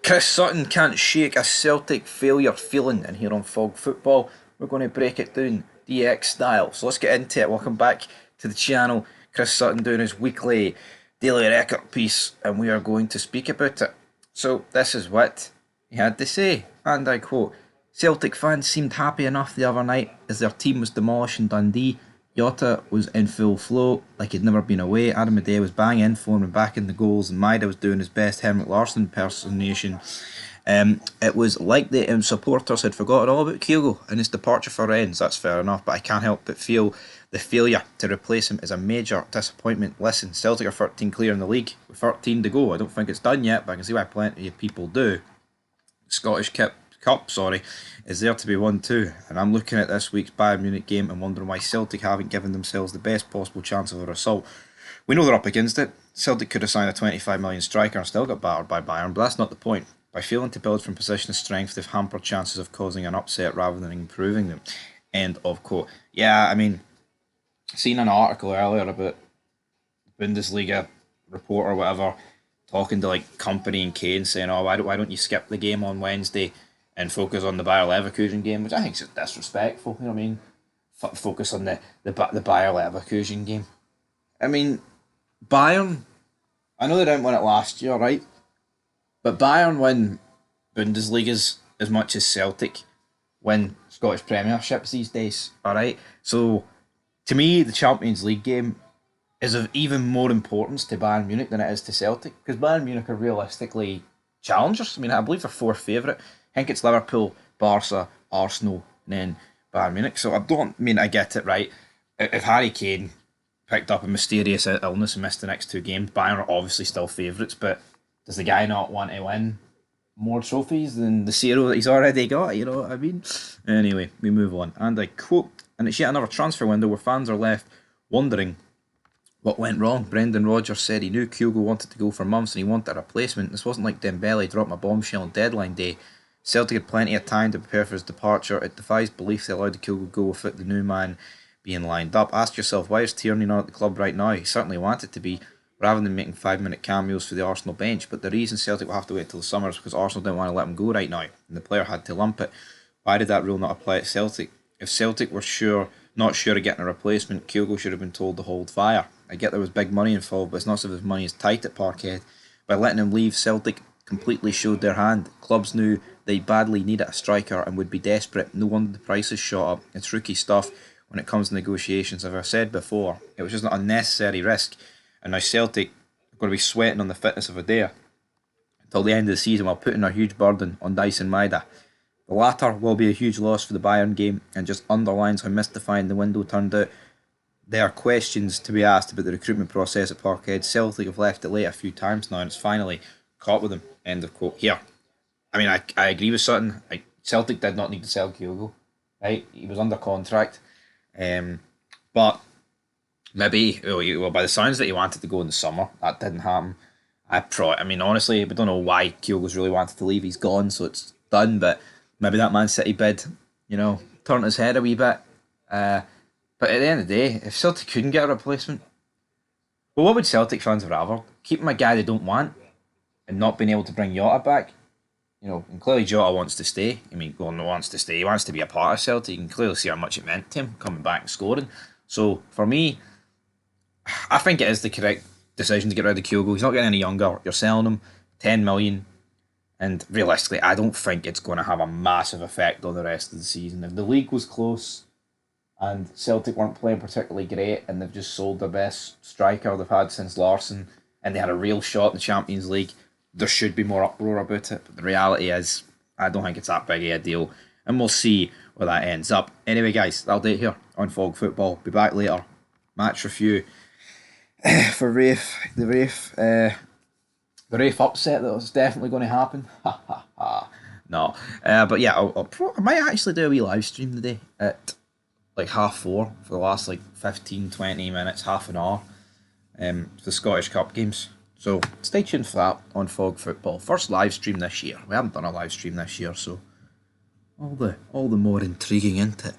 Chris Sutton can't shake a Celtic failure feeling, and here on Fog Football, we're going to break it down DX style. So let's get into it. Welcome back to the channel. Chris Sutton doing his weekly daily record piece, and we are going to speak about it. So this is what he had to say, and I quote: Celtic fans seemed happy enough the other night as their team was demolished in Dundee. Jota was in full flow, like he'd never been away. Adam Adey was banging in form and backing the goals, and Maida was doing his best Henrik Larsson impersonation. It was like the supporters had forgotten all about KYOGO and his departure for Rennes. That's fair enough, but I can't help but feel the failure to replace him is a major disappointment. Listen, Celtic are 13 clear in the league with 13 to go. I don't think it's done yet, but I can see why plenty of people do. Scottish Cup, is there to be won too. And I'm looking at this week's Bayern Munich game and wondering why Celtic haven't given themselves the best possible chance of a result. We know they're up against it. Celtic could have signed a 25 million striker and still got battered by Bayern, but that's not the point. By failing to build from position of strength, they've hampered chances of causing an upset rather than improving them. End of quote. Yeah, I mean, seen an article earlier about Bundesliga reporter or whatever talking to like Company and Kane saying, "Oh, why don't you skip the game on Wednesday and focus on the Bayer Leverkusen game?" Which I think is disrespectful. You know what I mean? Focus on the Bayer Leverkusen game. I mean, Bayern. I know they didn't win it last year, right? But Bayern win Bundesligas as much as Celtic win Scottish Premierships these days. All right. So to me, the Champions League game is of even more importance to Bayern Munich than it is to Celtic, because Bayern Munich are realistically challengers. I mean, I believe they're fourth favourite. I think it's Liverpool, Barca, Arsenal, and then Bayern Munich. So I get it, right? If Harry Kane picked up a mysterious illness and missed the next two games, Bayern are obviously still favourites, but does the guy not want to win more trophies than the zero that he's already got? You know what I mean? Anyway, we move on. And I quote, and it's yet another transfer window where fans are left wondering what went wrong. Brendan Rodgers said he knew KYOGO wanted to go for months and he wanted a replacement. This wasn't like Dembele dropped a bombshell on deadline day. Celtic had plenty of time to prepare for his departure. It defies belief they allowed KYOGO go without the new man being lined up. Ask yourself, why is Tierney not at the club right now? He certainly wanted to be, rather than making 5-minute cameos for the Arsenal bench. But the reason Celtic will have to wait till the summer is because Arsenal didn't want to let him go right now, and the player had to lump it. Why did that rule not apply at Celtic? If Celtic were not sure of getting a replacement, KYOGO should have been told to hold fire. I get there was big money involved, but it's not as if his money is tight at Parkhead. By letting him leave, Celtic completely showed their hand. Clubs knew they badly needed a striker and would be desperate. No wonder the prices shot up. It's rookie stuff when it comes to negotiations. As I've said before, it was just an unnecessary risk. And now Celtic are going to be sweating on the fitness of Adair until the end of the season while putting a huge burden on Dyson Maida. The latter will be a huge loss for the Bayern game and just underlines how mystifying the window turned out. There are questions to be asked about the recruitment process at Parkhead. Celtic have left it late a few times now and it's finally caught with them. End of quote. Here, I mean, I agree with Sutton. Celtic did not need to sell KYOGO. Right? He was under contract. But maybe, well, by the sounds that he wanted to go in the summer, that didn't happen. I mean, honestly, we don't know why KYOGO's really wanted to leave. He's gone, so it's done. But maybe that Man City bid, turned his head a wee bit. But at the end of the day, if Celtic couldn't get a replacement, well, what would Celtic fans rather? Keeping a guy they don't want and not being able to bring Jota back? And clearly Jota wants to stay. I mean, wants to stay. He wants to be a part of Celtic. You can clearly see how much it meant to him coming back and scoring. So, for me, I think it is the correct decision to get rid of KYOGO. He's not getting any younger. You're selling him 10 million. And realistically, I don't think it's going to have a massive effect on the rest of the season. If the league was close and Celtic weren't playing particularly great and they've just sold their best striker they've had since Larsson and they had a real shot in the Champions League, there should be more uproar about it. But the reality is, I don't think it's that big of a deal. And we'll see where that ends up. Anyway, guys, that'll do it here on Fog Football. Be back later. Match review for Rafe. The Rafe upset that was definitely going to happen. Ha ha ha. No. But yeah, I might actually do a wee live stream today at like 4:30 for the last like 15-20 minutes, half an hour, for the Scottish Cup games. So stay tuned for that on Fog Football. First live stream this year. We haven't done a live stream this year, so all the more intriguing, isn't it?